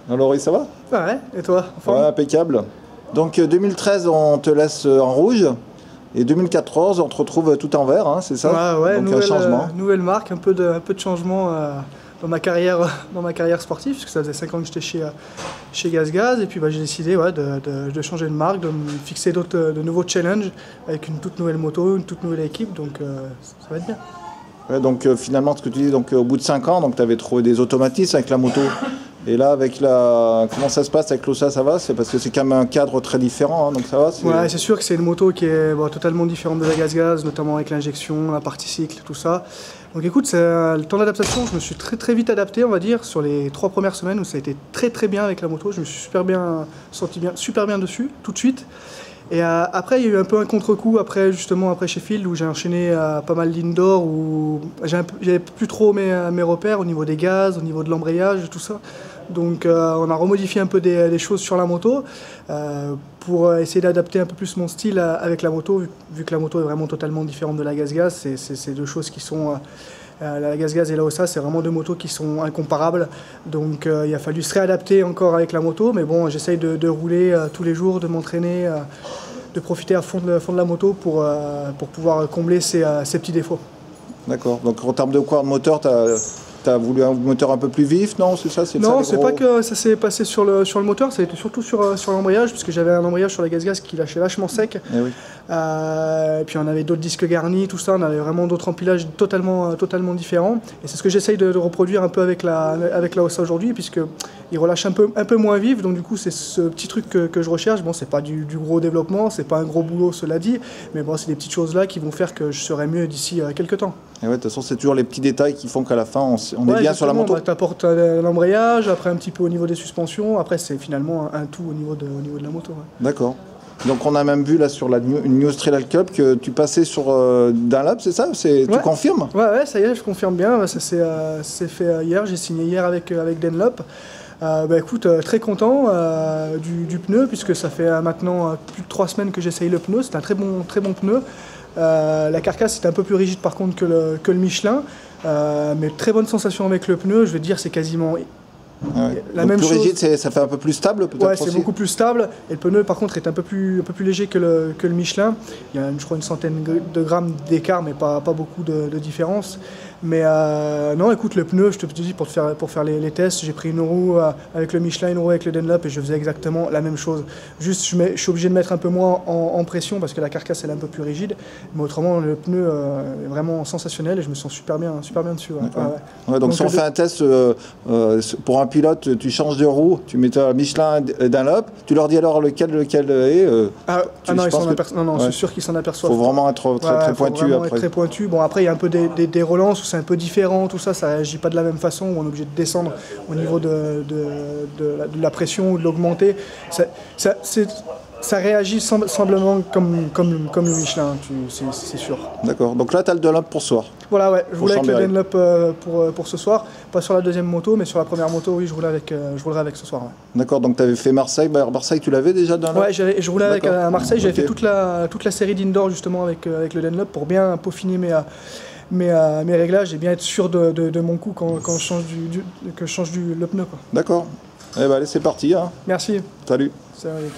Alors, ça va? Ouais, et toi? Ouais, impeccable. Donc 2013, on te laisse en rouge. Et 2014, on te retrouve tout en vert, hein, c'est ça? Ouais, Donc un changement. nouvelle marque, un peu de changement dans ma carrière sportive, puisque ça faisait 5 ans que j'étais chez GazGaz. Et puis j'ai décidé de changer de marque, de me fixer de nouveaux challenges avec une toute nouvelle moto, une toute nouvelle équipe. Donc ça va être bien. Ouais, donc finalement, ce que tu dis, donc, au bout de 5 ans, tu avais trouvé des automatismes avec la moto. Et là, avec comment ça se passe avec l'Ossa, ça va? C'est parce que c'est quand même un cadre très différent, hein, donc ça va? Ouais, c'est sûr que c'est une moto qui est totalement différente de la GazGaz, notamment avec l'injection, la partie cycle, tout ça. Donc écoute, c'est le temps d'adaptation, je me suis très vite adapté, on va dire, sur les 3 premières semaines où ça a été très bien avec la moto. Je me suis super bien dessus, tout de suite. Et après, il y a eu un peu un contre-coup après Sheffield, où j'ai enchaîné pas mal d'indoor, où j'avais plus trop mes repères au niveau des gaz, au niveau de l'embrayage, tout ça. Donc on a remodifié un peu des choses sur la moto pour essayer d'adapter un peu plus mon style avec la moto, vu que la moto est vraiment totalement différente de la GazGaz. C'est deux choses qui sont... la GazGaz et la Ossa, c'est vraiment deux motos qui sont incomparables. Donc il a fallu se réadapter encore avec la moto. Mais bon, j'essaye de rouler tous les jours, de m'entraîner, de profiter à fond de la moto pour pouvoir combler ces petits défauts. D'accord. Donc en termes de quoi, moteur, tu as voulu un moteur un peu plus vif, non? C'est ça? Non, c'est pas que ça s'est passé sur le moteur, ça a été surtout sur l'embrayage, puisque j'avais un embrayage sur la GazGaz qui lâchait vachement sec. Eh oui. Et puis on avait d'autres disques garnis, tout ça, on avait vraiment d'autres empilages totalement différents. Et c'est ce que j'essaye de reproduire un peu avec la Ossa aujourd'hui, puisqu'il relâche un peu moins vif, donc du coup c'est ce petit truc que je recherche. Bon, c'est pas du gros développement, c'est pas un gros boulot, cela dit, mais bon, c'est des petites choses là qui vont faire que je serai mieux d'ici quelques temps. Et ouais, de toute façon, c'est toujours les petits détails qui font qu'à la fin, on est bien sur la moto. Tu apportes l'embrayage, après un petit peu au niveau des suspensions, après c'est finalement un tout au niveau de la moto. Ouais. D'accord. Donc on a même vu là sur une New Street Cup que tu passais sur Dunlop, c'est ça? Tu confirmes? Ouais, ça y est, je confirme bien. Ça s'est fait hier, j'ai signé hier avec Dunlop. Écoute, très content du pneu, puisque ça fait maintenant plus de 3 semaines que j'essaye le pneu. C'est un très bon pneu. La carcasse est un peu plus rigide par contre que le Michelin, mais très bonne sensation avec le pneu. Je veux dire, c'est quasiment la même chose. Plus rigide, ça fait un peu plus stable peut-être? Ouais, c'est beaucoup plus stable. Et le pneu par contre est un peu plus léger que le Michelin. Il y a je crois une centaine de grammes d'écart, mais pas beaucoup de différence. Mais non, écoute, le pneu, je te dis, pour faire les tests, j'ai pris une roue avec le Michelin, une roue avec le Dunlop, et je faisais exactement la même chose. Juste, je suis obligé de mettre un peu moins en pression parce que la carcasse elle est un peu plus rigide. Mais autrement, le pneu est vraiment sensationnel et je me sens super bien dessus. Ouais. Donc si on fait un test pour un pilote, tu changes de roue, tu mets un Michelin Dunlop, tu leur dis alors lequel est. Non, je suis sûr qu'ils s'en aperçoivent. Il faut vraiment être très pointu. Vraiment être très pointu. Bon, après, il y a un peu des relances où c'est un peu différent, tout ça, ça réagit pas de la même façon, où on est obligé de descendre au niveau de la pression ou de l'augmenter. Ça réagit semblement comme le Michelin, c'est sûr. D'accord, donc là tu as le Dunlop pour ce soir. Voilà, ouais, je roulais avec le Dunlop pour ce soir, pas sur la deuxième moto, mais sur la première moto, oui, je roulerai avec ce soir. Ouais. D'accord, donc tu avais fait Marseille, Marseille tu l'avais déjà Dunlop? Ouais, je roulais avec à Marseille, j'avais fait toute la série d'indoor justement avec le Dunlop pour bien peaufiner mes réglages et bien être sûr de mon coup quand je change le pneu. D'accord, allez c'est parti. Hein. Merci. Salut. Salut.